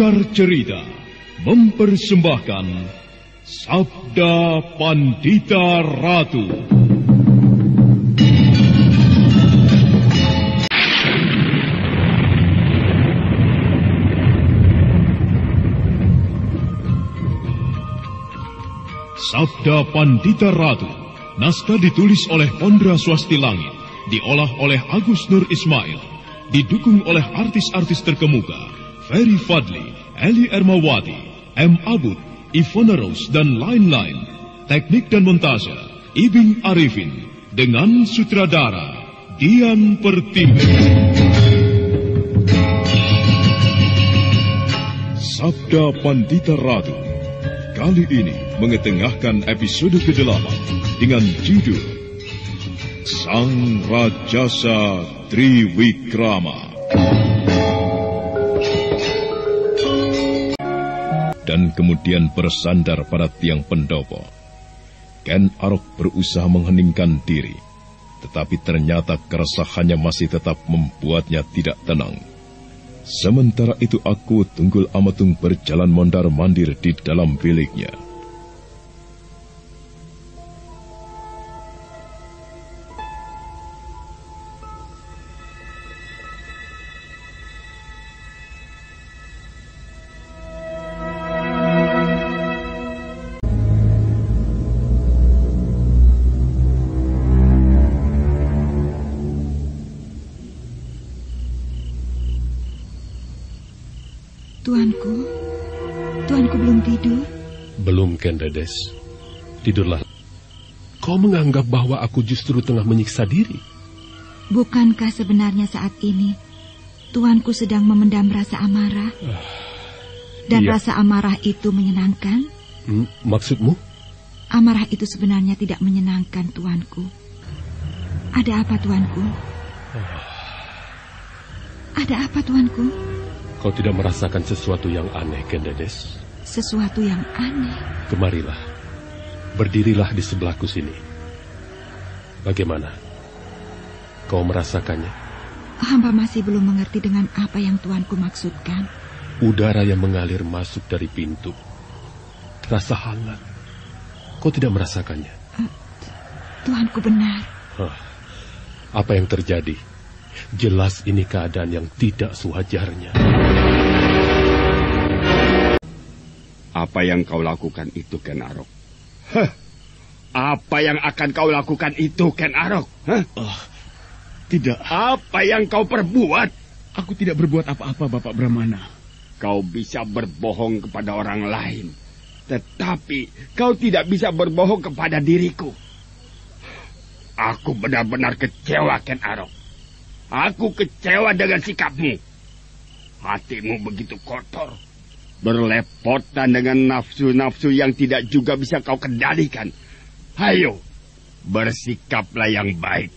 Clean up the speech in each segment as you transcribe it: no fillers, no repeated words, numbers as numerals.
Sanggar Cerita mempersembahkan Sabda Pandita Ratu. Sabda Pandita Ratu, naskah ditulis oleh Pondra Swasti Langit, diolah oleh Agus Nur Ismail, didukung oleh artis-artis terkemuka Ferry Fadli, Eli Ermawati, M. Abud, Ivona Rose, dan lain-lain. Teknik dan montase Ibing Arifin, dengan sutradara Dian Pertiwi. Sabda Pandita Ratu kali ini mengetengahkan episode ke-8 dengan judul Sang Rajasa Triwikrama. Dan kemudian bersandar pada tiang pendopo. Ken Arok berusaha mengheningkan diri, tetapi ternyata keresahannya masih tetap membuatnya tidak tenang. Sementara itu aku Tunggul Amatung berjalan mondar-mandir di dalam biliknya. Tuanku belum tidur? Belum, Kendedes. Tidurlah. Kau menganggap bahwa aku justru tengah menyiksa diri? Bukankah sebenarnya saat ini tuanku sedang memendam rasa amarah? Dan iya. Rasa amarah itu menyenangkan? Maksudmu? Amarah itu sebenarnya tidak menyenangkan, tuanku. Ada apa, tuanku? Ada apa, tuanku? Kau tidak merasakan sesuatu yang aneh, Kendedes? Sesuatu yang aneh? Kemarilah. Berdirilah di sebelahku sini. Bagaimana? Kau merasakannya? Hamba masih belum mengerti dengan apa yang tuanku maksudkan. Udara yang mengalir masuk dari pintu. Terasa hangat. Kau tidak merasakannya? Tuanku benar. Apa yang terjadi? Jelas ini keadaan yang tidak sewajarnya. Apa yang kau lakukan itu, Ken Arok? Apa yang akan kau lakukan itu, Ken Arok? Tidak. Apa yang kau perbuat? Aku tidak berbuat apa-apa, Bapak Brahmana. Kau bisa berbohong kepada orang lain, tetapi kau tidak bisa berbohong kepada diriku. Aku benar-benar kecewa, Ken Arok. Aku kecewa dengan sikapmu. Hatimu begitu kotor, berlepotan dengan nafsu-nafsu yang tidak juga bisa kau kendalikan. Ayo, bersikaplah yang baik.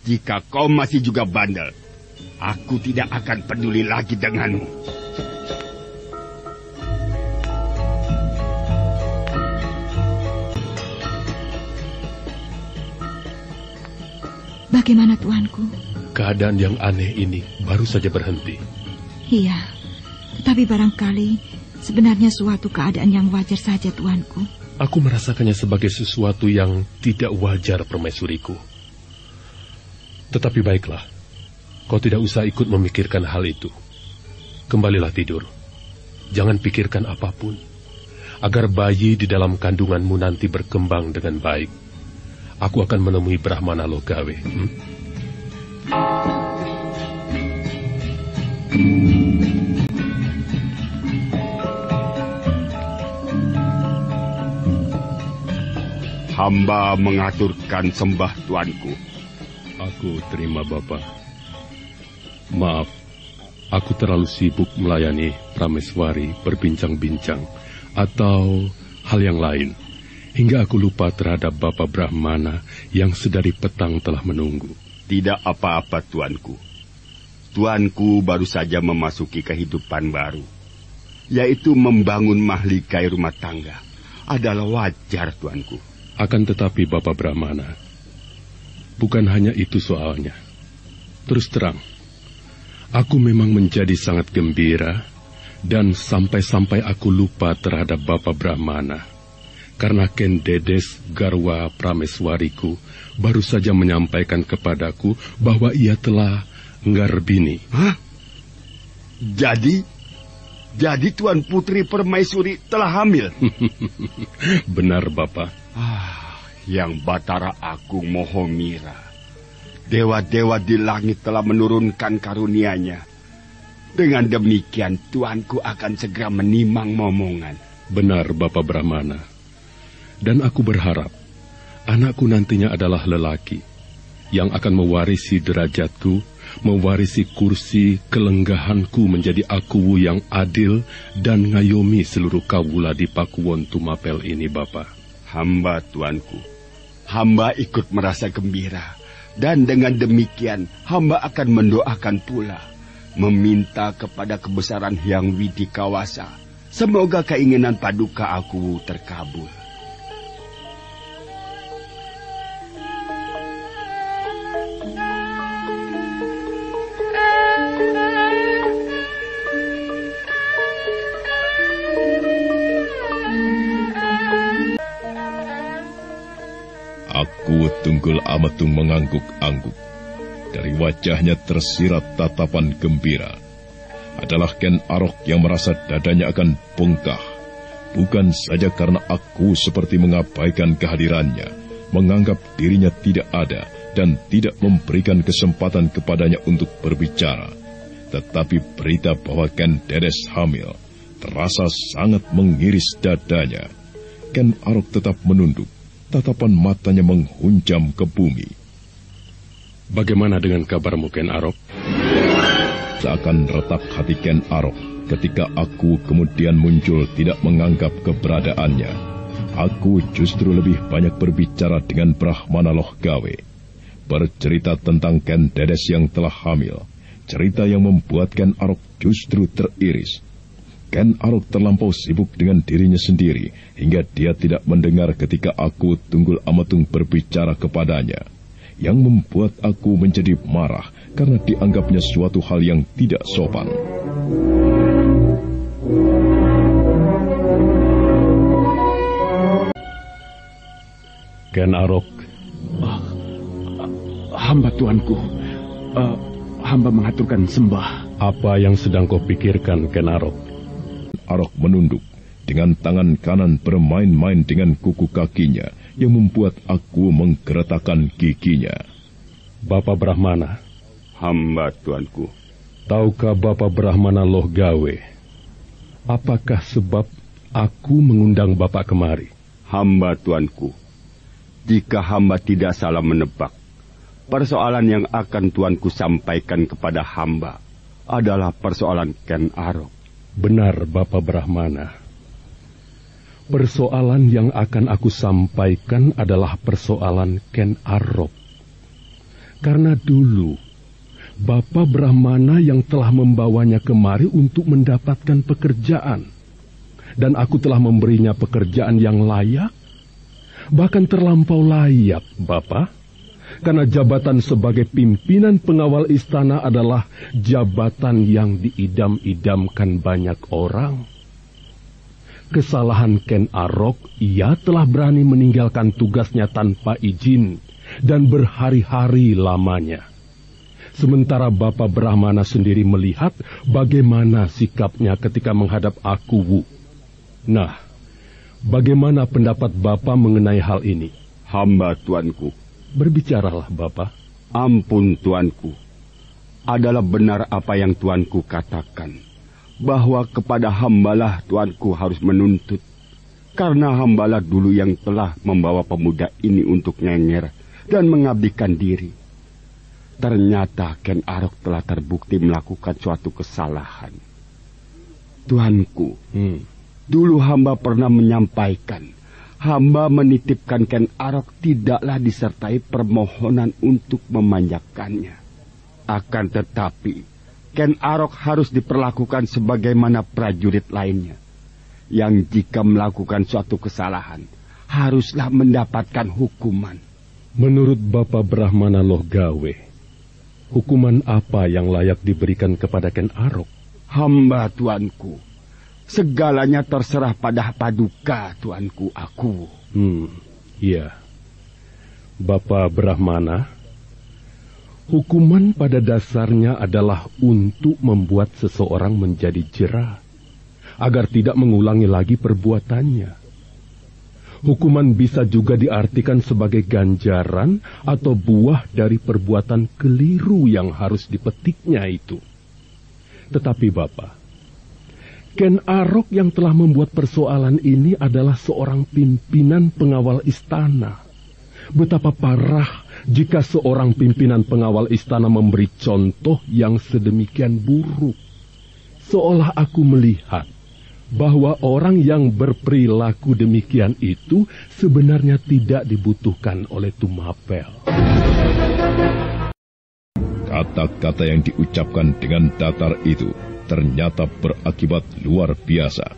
Jika kau masih juga bandel, aku tidak akan peduli lagi denganmu. Bagaimana, tuanku? Keadaan yang aneh ini baru saja berhenti. Iya, tapi barangkali sebenarnya suatu keadaan yang wajar saja, tuanku. Aku merasakannya sebagai sesuatu yang tidak wajar, permaisuriku. Tetapi baiklah, kau tidak usah ikut memikirkan hal itu. Kembalilah tidur. Jangan pikirkan apapun, agar bayi di dalam kandunganmu nanti berkembang dengan baik. Aku akan menemui Brahmana Logawe. Hamba mengaturkan sembah tuanku. Aku terima, Bapak. Maaf, aku terlalu sibuk melayani Prameswari berbincang-bincang atau hal yang lain, hingga aku lupa terhadap Bapak Brahmana yang sedari petang telah menunggu. Tidak apa-apa, tuanku. Tuanku baru saja memasuki kehidupan baru, yaitu membangun mahligai rumah tangga. Adalah wajar, tuanku. Akan tetapi, Bapak Brahmana, bukan hanya itu soalnya. Terus terang, aku memang menjadi sangat gembira Dan sampai-sampai aku lupa terhadap Bapa Brahmana. Karena Ken Dedes, garwa prameswariku, baru saja menyampaikan kepadaku bahwa ia telah nggarbini. Hah? Jadi Tuan Putri Permaisuri telah hamil? Benar, Bapak. Yang Batara Agung Mohomira. Dewa-dewa di langit telah menurunkan karunia-Nya. Dengan demikian, Tuanku akan segera menimang momongan. Benar, Bapak Brahmana. Dan aku berharap anakku nantinya adalah lelaki yang akan mewarisi derajatku, mewarisi kursi kelenggahanku menjadi akuwu yang adil dan ngayomi seluruh kawula di Pakuwon Tumapel ini, Bapak. Hamba, Tuanku. Hamba ikut merasa gembira. Dan dengan demikian, hamba akan mendoakan pula, meminta kepada kebesaran Hyang Widikawasa, semoga keinginan Paduka Akuwu terkabul. Aku Tunggul Ametung mengangguk-angguk. Dari wajahnya tersirat tatapan gembira. Adalah Ken Arok yang merasa dadanya akan bongkah. Bukan saja karena aku seperti mengabaikan kehadirannya, menganggap dirinya tidak ada dan tidak memberikan kesempatan kepadanya untuk berbicara. Tetapi berita bahwa Ken Dedes hamil terasa sangat mengiris dadanya. Ken Arok tetap menunduk. Tatapan matanya menghunjam ke bumi. Bagaimana dengan kabarmu, Ken Arok? Seakan retak hati Ken Arok ketika aku kemudian muncul tidak menganggap keberadaannya. Aku justru lebih banyak berbicara dengan Brahmana Loh Gawe. Bercerita tentang Ken Dedes yang telah hamil. Cerita yang membuat Ken Arok justru teriris. Ken Arok terlampau sibuk dengan dirinya sendiri, hingga dia tidak mendengar ketika aku Tunggul Ametung berbicara kepadanya, yang membuat aku menjadi marah karena dianggapnya suatu hal yang tidak sopan. Ken Arok. Hamba Tuanku, hamba mengaturkan sembah. Apa yang sedang kau pikirkan, Ken Arok? Arok menunduk, dengan tangan kanan bermain-main dengan kuku kakinya, yang membuat aku menggeretakkan giginya. Bapak Brahmana. Hamba, Tuanku. Tahukah Bapak Brahmana Loh Gawe, apakah sebab aku mengundang Bapak kemari? Hamba, Tuanku. Jika hamba tidak salah menebak, persoalan yang akan Tuanku sampaikan kepada hamba adalah persoalan Ken Arok. Benar, Bapak Brahmana. Persoalan yang akan aku sampaikan adalah persoalan Ken Arok. Karena dulu, Bapak Brahmana yang telah membawanya kemari untuk mendapatkan pekerjaan. Dan aku telah memberinya pekerjaan yang layak, bahkan terlampau layak, Bapak. Karena jabatan sebagai pimpinan pengawal istana adalah jabatan yang diidam-idamkan banyak orang. Kesalahan Ken Arok, ia telah berani meninggalkan tugasnya tanpa izin dan berhari-hari lamanya. Sementara Bapak Brahmana sendiri melihat bagaimana sikapnya ketika menghadap Akuwu. Nah, bagaimana pendapat Bapak mengenai hal ini? Hamba, Tuanku. Berbicaralah, Bapak. Ampun, Tuanku. Adalah benar apa yang Tuanku katakan, bahwa kepada hambalah Tuanku harus menuntut, karena hambalah dulu yang telah membawa pemuda ini untuk nyenger dan mengabdikan diri. Ternyata Ken Arok telah terbukti melakukan suatu kesalahan. Tuanku, dulu hamba pernah menyampaikan, hamba menitipkan Ken Arok tidaklah disertai permohonan untuk memanjakannya. Akan tetapi, Ken Arok harus diperlakukan sebagaimana prajurit lainnya, yang jika melakukan suatu kesalahan, haruslah mendapatkan hukuman. Menurut Bapak Brahmana Loh Gawe, hukuman apa yang layak diberikan kepada Ken Arok? Hamba, Tuanku, Segalanya terserah pada Paduka, tuanku aku. Iya. Bapak Brahmana, hukuman pada dasarnya adalah untuk membuat seseorang menjadi jera, agar tidak mengulangi lagi perbuatannya. Hukuman bisa juga diartikan sebagai ganjaran atau buah dari perbuatan keliru yang harus dipetiknya itu. Tetapi Bapak, Ken Arok yang telah membuat persoalan ini adalah seorang pimpinan pengawal istana. Betapa parah jika seorang pimpinan pengawal istana memberi contoh yang sedemikian buruk. Seolah aku melihat bahwa orang yang berperilaku demikian itu sebenarnya tidak dibutuhkan oleh Tumapel. Kata-kata yang diucapkan dengan datar itu ternyata berakibat luar biasa.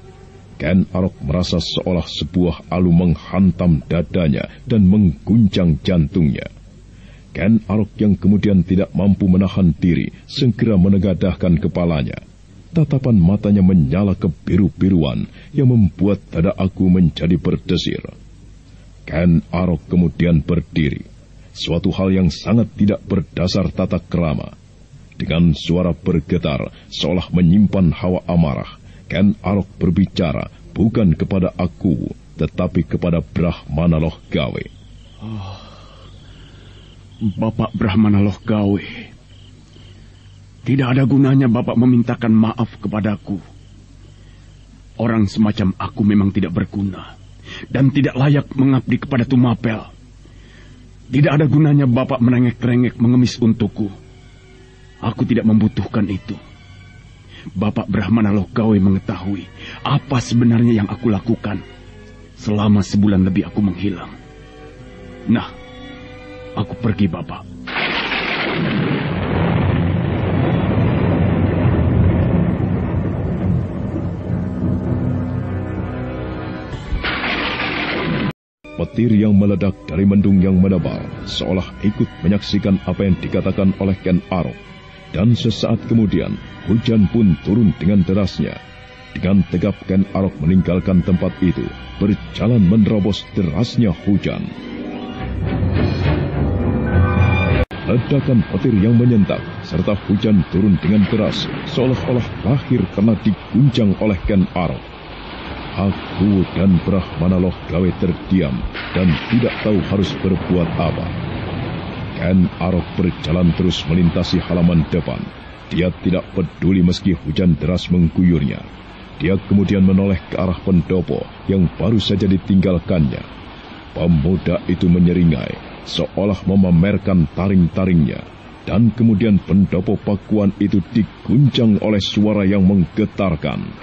Ken Arok merasa seolah sebuah alu menghantam dadanya dan mengguncang jantungnya. Ken Arok yang kemudian tidak mampu menahan diri segera menegadahkan kepalanya. Tatapan matanya menyala kebiru-biruan yang membuat dada aku menjadi berdesir. Ken Arok kemudian berdiri, suatu hal yang sangat tidak berdasar tata krama. Dengan suara bergetar, seolah menyimpan hawa amarah, Ken Arok berbicara bukan kepada aku, tetapi kepada Brahmana Loh Gawe. Bapak Brahmana Loh Gawe, tidak ada gunanya Bapak memintakan maaf kepadaku. Orang semacam aku memang tidak berguna dan tidak layak mengabdi kepada Tumapel. Tidak ada gunanya Bapak merengek-rengek mengemis untukku. Aku tidak membutuhkan itu. Bapak Brahmana Loh Gawe mengetahui apa sebenarnya yang aku lakukan selama sebulan lebih aku menghilang. Nah, aku pergi, Bapak. Petir yang meledak dari mendung yang menebal seolah ikut menyaksikan apa yang dikatakan oleh Ken Arok. Dan sesaat kemudian, hujan pun turun dengan derasnya. Dengan tegap Ken Arok meninggalkan tempat itu, berjalan menerobos derasnya hujan. Ledakan petir yang menyentak, serta hujan turun dengan deras, seolah-olah lahir karena diguncang oleh Ken Arok. Aku dan Brahmana Loh Gawe terdiam dan tidak tahu harus berbuat apa. Ken Arok berjalan terus melintasi halaman depan. Dia tidak peduli meski hujan deras mengguyurnya. Dia kemudian menoleh ke arah pendopo yang baru saja ditinggalkannya. Pemuda itu menyeringai, seolah memamerkan taring-taringnya. Dan kemudian pendopo pakuan itu diguncang oleh suara yang menggetarkan.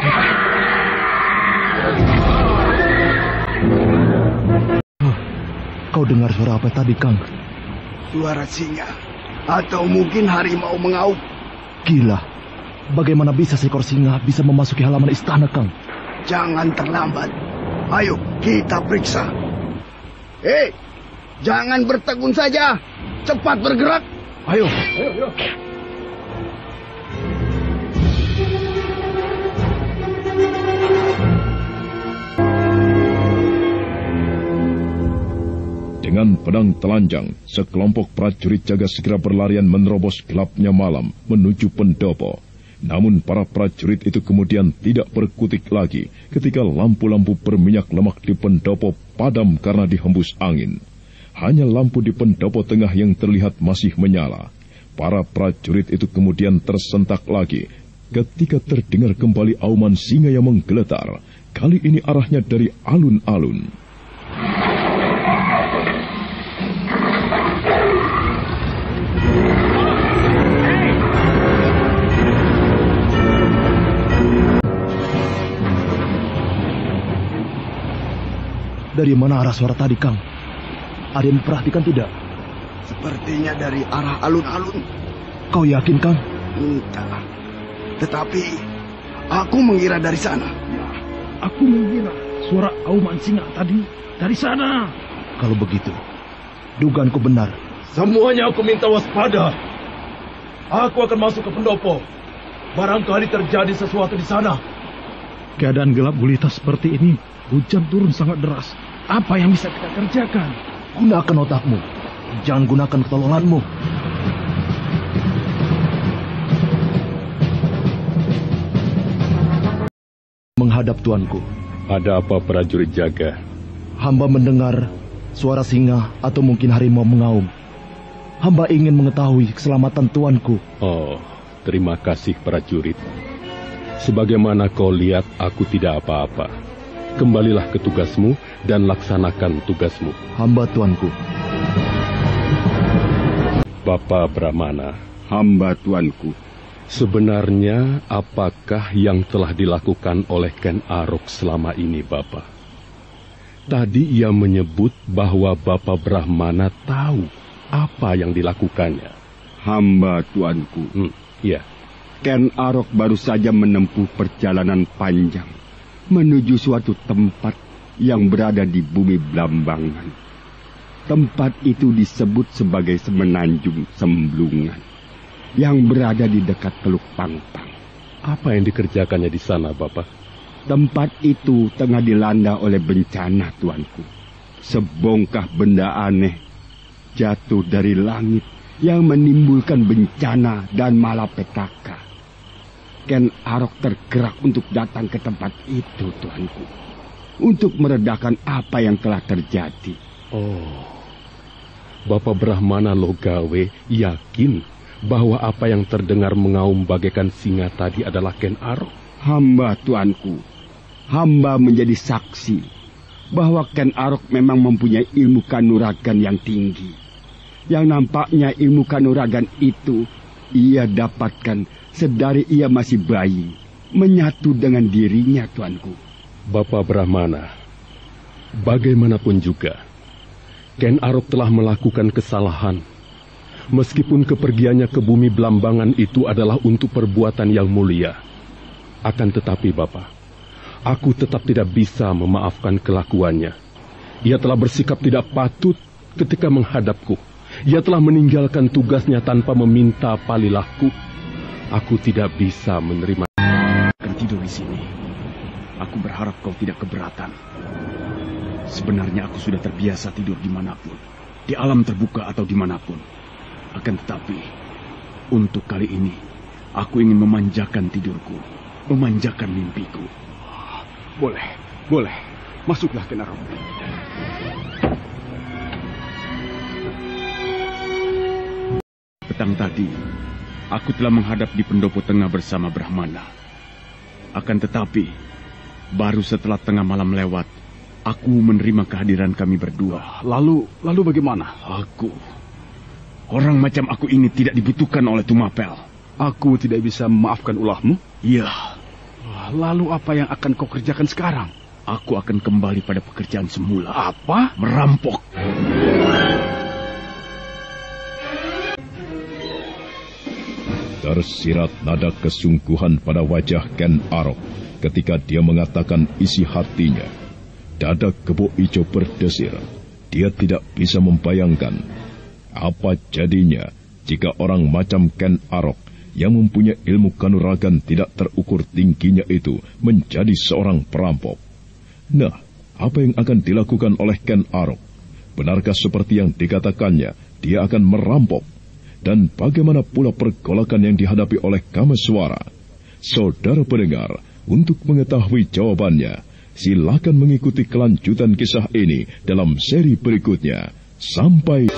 Kau dengar suara apa tadi, Kang? Suara singa, atau mungkin harimau mengaum. Gila, bagaimana bisa seekor singa bisa memasuki halaman istana, Kang? Jangan terlambat. Ayo, kita periksa. Hei, jangan bertegun saja. Cepat bergerak. Ayo. Dengan pedang telanjang, sekelompok prajurit jaga segera berlarian menerobos gelapnya malam menuju pendopo. Namun para prajurit itu kemudian tidak berkutik lagi ketika lampu-lampu berminyak lemak di pendopo padam karena dihembus angin. Hanya lampu di pendopo tengah yang terlihat masih menyala. Para prajurit itu kemudian tersentak lagi ketika terdengar kembali auman singa yang menggeletar. Kali ini arahnya dari alun-alun. Dari mana arah suara tadi, Kang? Ada yang memperhatikan tidak? Sepertinya dari arah alun-alun. Kau yakin, Kang? Entah. Tetapi aku mengira dari sana. Aku mengira suara auman singa tadi dari sana. Kalau begitu, dugaanku benar. Semuanya aku minta waspada. Aku akan masuk ke pendopo. Barangkali terjadi sesuatu di sana. Keadaan gelap gulita seperti ini, hujan turun sangat deras. Apa yang bisa kita kerjakan? Gunakan otakmu. Jangan gunakan ketolonganmu. Menghadap tuanku. Ada apa prajurit jaga? Hamba mendengar suara singa atau mungkin harimau mengaum. Hamba ingin mengetahui keselamatan tuanku. Oh, terima kasih prajurit. Sebagaimana kau lihat, aku tidak apa-apa. Kembalilah ke tugasmu dan laksanakan tugasmu. Hamba tuanku. Bapak Brahmana. Hamba tuanku. Sebenarnya apakah yang telah dilakukan oleh Ken Arok selama ini, Bapak? Tadi ia menyebut bahwa Bapak Brahmana tahu apa yang dilakukannya. Hamba tuanku. Ya. Ken Arok baru saja menempuh perjalanan panjang menuju suatu tempat yang berada di bumi Blambangan. Tempat itu disebut sebagai Semenanjung Semblungan yang berada di dekat Teluk Pangpang. Apa yang dikerjakannya di sana, Bapak? Tempat itu tengah dilanda oleh bencana, tuanku. Sebongkah benda aneh jatuh dari langit yang menimbulkan bencana dan malapetaka. Ken Arok tergerak untuk datang ke tempat itu, tuanku, untuk meredakan apa yang telah terjadi. Oh, Bapak Brahmana Logawe yakin bahwa apa yang terdengar mengaum bagaikan singa tadi adalah Ken Arok? Hamba tuanku, hamba menjadi saksi bahwa Ken Arok memang mempunyai ilmu kanuragan yang tinggi. Yang nampaknya ilmu kanuragan itu ia dapatkan sedari ia masih bayi, menyatu dengan dirinya, tuanku. Bapak Brahmana, bagaimanapun juga, Ken Arok telah melakukan kesalahan. Meskipun kepergiannya ke bumi Blambangan itu adalah untuk perbuatan yang mulia. Akan tetapi, Bapak, aku tetap tidak bisa memaafkan kelakuannya. Ia telah bersikap tidak patut ketika menghadapku. Ia telah meninggalkan tugasnya tanpa meminta palilahku. Aku tidak bisa menerima. Akan tidur di sini. Aku berharap kau tidak keberatan. Sebenarnya aku sudah terbiasa tidur dimanapun. Di alam terbuka atau dimanapun. Akan tetapi, untuk kali ini, aku ingin memanjakan tidurku, memanjakan mimpiku. Boleh. Masuklah ke Arok. Petang tadi, aku telah menghadap di pendopo tengah bersama Brahmana. Akan tetapi, baru setelah tengah malam lewat, aku menerima kehadiran kami berdua. Lalu bagaimana? Orang macam aku ini tidak dibutuhkan oleh Tumapel. Aku tidak bisa memaafkan ulahmu? Iya. Lalu apa yang akan kau kerjakan sekarang? Aku akan kembali pada pekerjaan semula. Apa? Merampok. Tersirat nada kesungguhan pada wajah Ken Arok ketika dia mengatakan isi hatinya. Dada Kebo Ijo berdesir. Dia tidak bisa membayangkan apa jadinya jika orang macam Ken Arok yang mempunyai ilmu kanuragan tidak terukur tingginya itu menjadi seorang perampok. Nah, apa yang akan dilakukan oleh Ken Arok? Benarkah seperti yang dikatakannya, dia akan merampok? Dan bagaimana pula pergolakan yang dihadapi oleh Kameswara? Saudara pendengar, untuk mengetahui jawabannya, silakan mengikuti kelanjutan kisah ini dalam seri berikutnya. Sampai